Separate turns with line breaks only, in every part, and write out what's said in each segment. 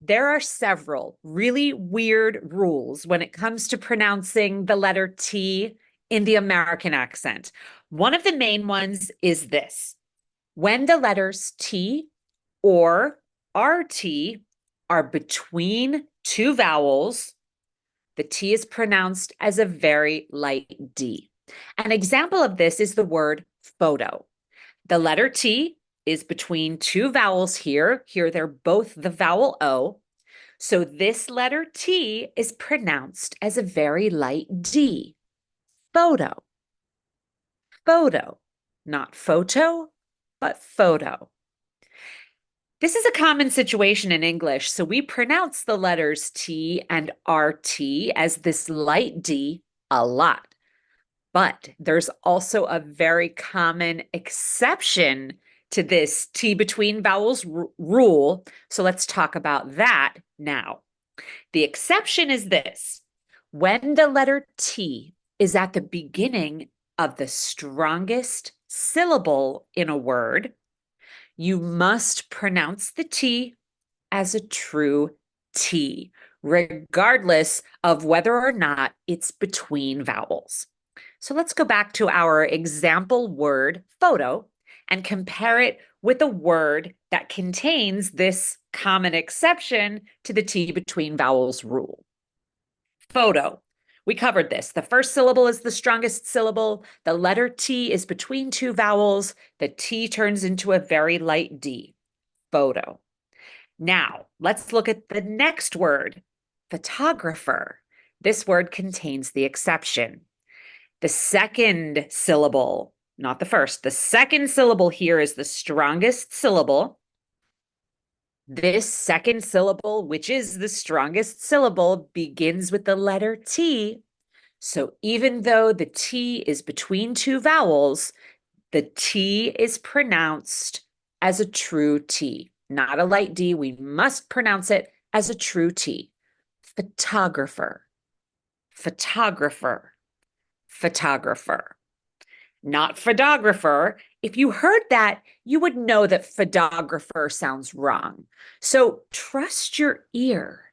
There are several really weird rules when it comes to pronouncing the letter T in the American accent. One of the main ones is this. When the letters T or RT are between two vowels, the T is pronounced as a very light D. An example of this is the word photo. The letter T is between two vowels here. Here they're both the vowel O. So this letter T is pronounced as a very light D. Photo. Photo. Not photo, but photo. This is a common situation in English, so we pronounce the letters T and RT as this light D a lot. But there's also a very common exception to this T between vowels rule. So let's talk about that now. The exception is this. When the letter T is at the beginning of the strongest syllable in a word, you must pronounce the T as a true T, regardless of whether or not it's between vowels. So let's go back to our example word, photo, and compare it with a word that contains this common exception to the T between vowels rule. Photo. We covered this. The first syllable is the strongest syllable. The letter T is between two vowels. The T turns into a very light D. Photo. Now, let's look at the next word, photographer. This word contains the exception. The second syllable, not the first, the second syllable here is the strongest syllable. This second syllable, which is the strongest syllable, begins with the letter T. So even though the T is between two vowels, the T is pronounced as a true T, not a light D. We must pronounce it as a true T. Photographer, photographer, photographer, not photographer. If you heard that, you would know that photographer sounds wrong. So trust your ear.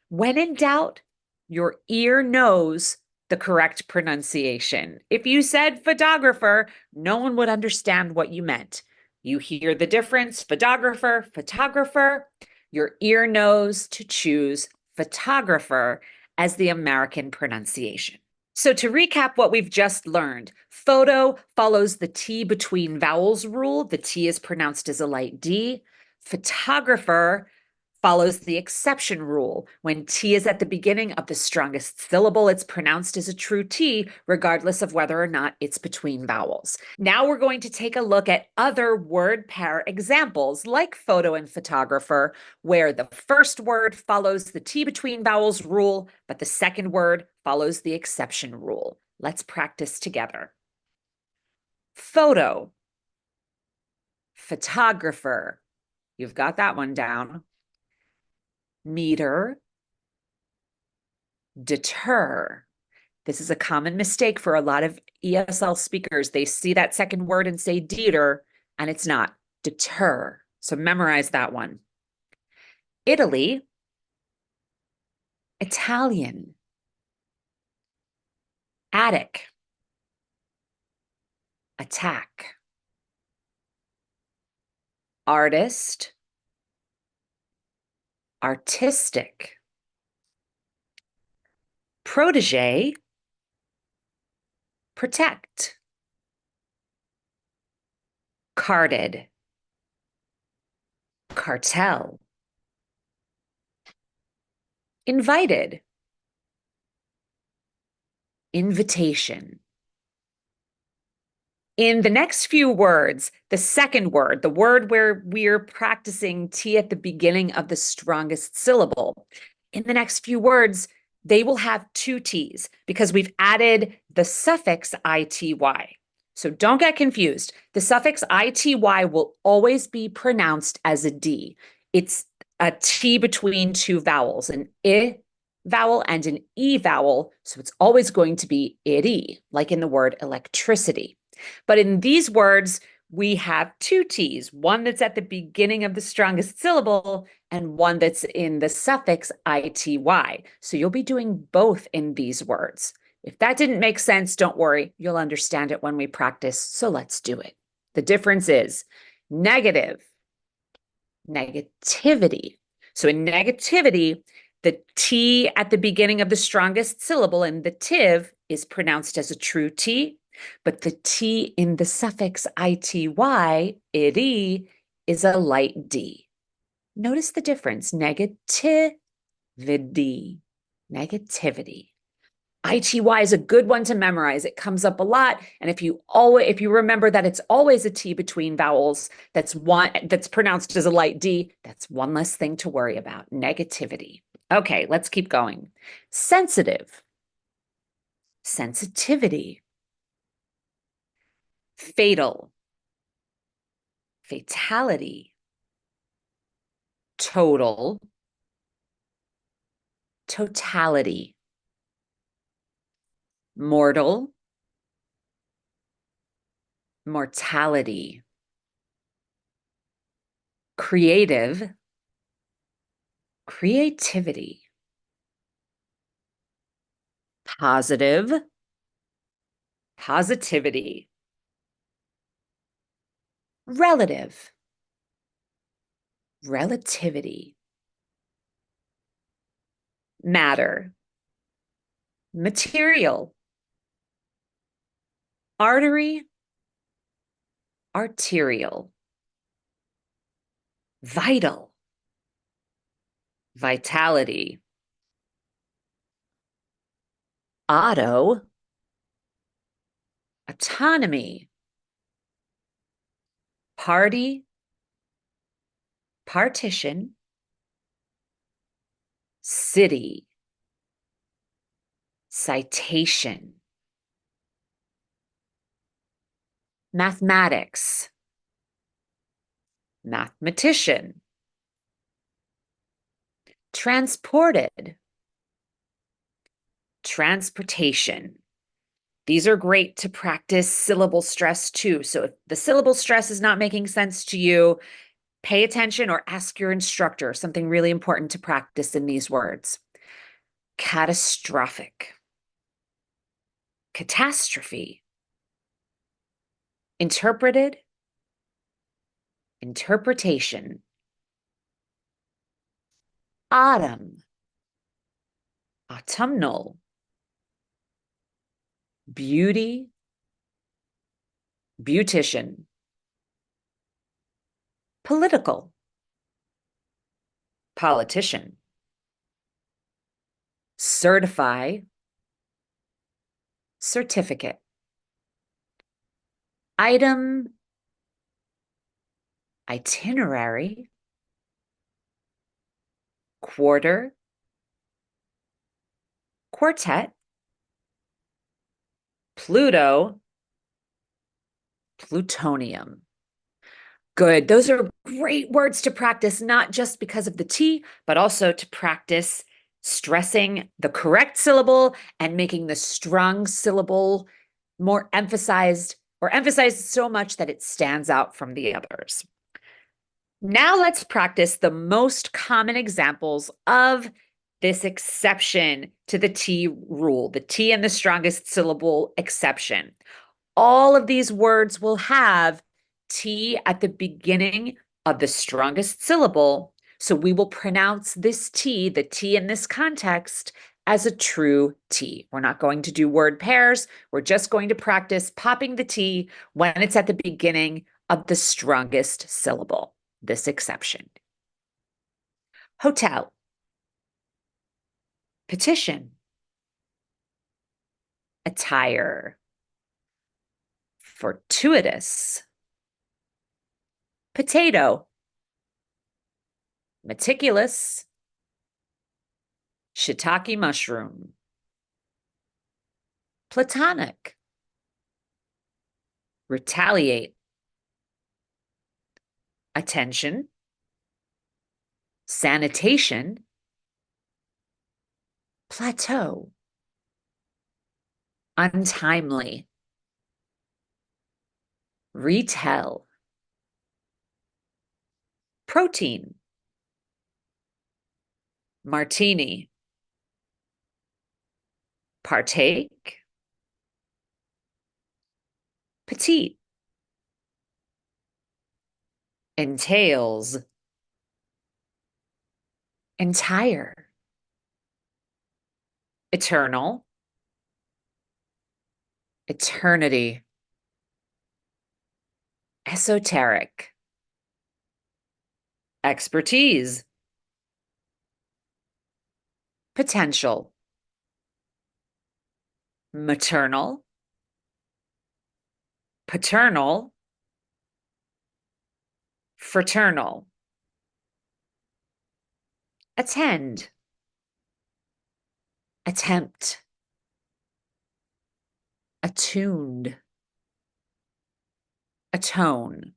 When in doubt, your ear knows the correct pronunciation. If you said photographer, no one would understand what you meant. You hear the difference, photographer, photographer. Your ear knows to choose photographer as the American pronunciation. So to recap what we've just learned, photo follows the T between vowels rule. The T is pronounced as a light D. Photographer follows the exception rule. When T is at the beginning of the strongest syllable, it's pronounced as a true T, regardless of whether or not it's between vowels. Now we're going to take a look at other word pair examples, like photo and photographer, where the first word follows the T between vowels rule, but the second word follows the exception rule. Let's practice together. Photo, photographer. You've got that one down. Meter, deter. This is a common mistake for a lot of ESL speakers. They see that second word and say deter, and it's not. Deter. So memorize that one. Italy, Italian. Attic, attack. Artist, artistic. Protege, protect. Carded, cartel. Invited, invitation. In the next few words, the second word, the word where we're practicing T at the beginning of the strongest syllable, in the next few words, they will have two T's because we've added the suffix ity. So don't get confused. The suffix ity will always be pronounced as a D. It's a T between two vowels, an I vowel and an E vowel. So it's always going to be itty, like in the word electricity. But in these words, we have two T's, one that's at the beginning of the strongest syllable and one that's in the suffix ity. So you'll be doing both in these words. If that didn't make sense, don't worry. You'll understand it when we practice. So let's do it. The difference is negative, negativity. So in negativity, the T at the beginning of the strongest syllable in the tiv is pronounced as a true T, but the T in the suffix ity, ity, is a light D. Notice the difference, negativity, negativity. Ity is a good one to memorize. It comes up a lot. And if you remember that it's always a T between vowels, that's pronounced as a light D, that's one less thing to worry about. Negativity. Okay, let's keep going. Sensitive. Sensitivity. Fatal. Fatality. Total. Totality. Mortal. Mortality. Creative. Creativity. Positive. Positivity. Relative. Relativity. Matter. Material. Artery. Arterial. Vital. Vitality. Auto. Autonomy. Party. Partition. City. Citation. Mathematics. Mathematician. Transported. Transportation. These are great to practice syllable stress too. So if the syllable stress is not making sense to you, pay attention or ask your instructor. Something really important to practice in these words. Catastrophic. Catastrophe. Interpreted. Interpretation. Autumn. Autumnal. Beauty. Beautician. Political. Politician. Certify. Certificate. Item. Itinerary. Quarter. Quartet. Pluto. Plutonium. Good. Those are great words to practice, not just because of the T, but also to practice stressing the correct syllable and making the strong syllable more emphasized or emphasized so much that it stands out from the others. Now let's practice the most common examples of this exception to the T rule, the T and the strongest syllable exception. All of these words will have T at the beginning of the strongest syllable. So we will pronounce this T, the T in this context, as a true T. We're not going to do word pairs. We're just going to practice popping the T when it's at the beginning of the strongest syllable, this exception. Hotel. Petition. Attire. Fortuitous. Potato. Meticulous. Shiitake mushroom. Platonic. Retaliate. Attention. Sanitation. Plateau. Untimely. retell, protein, martini, partake, petite, entails, entire, eternal, eternity, esoteric, expertise, potential, maternal, paternal, fraternal, attend, attempt, attuned, atone,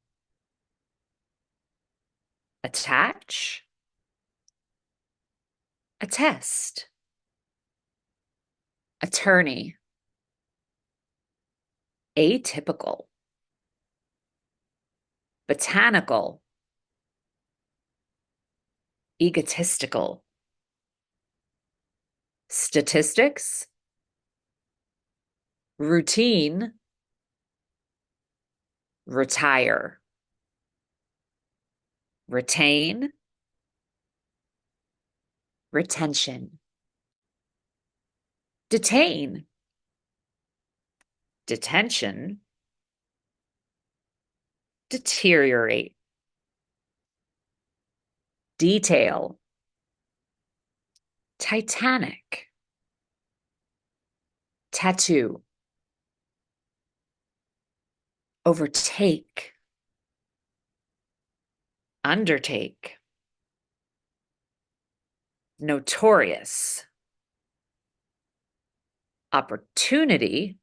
attach, attest, attorney, atypical, botanical, egotistical, statistics, routine, retire, retain, retention, detain, detention, deteriorate, detail, Titanic, tattoo, overtake, undertake, notorious, opportunity,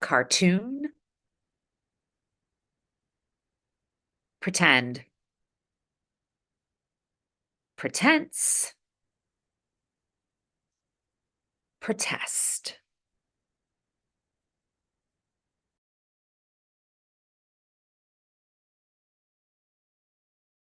cartoon, pretend, pretense, protest.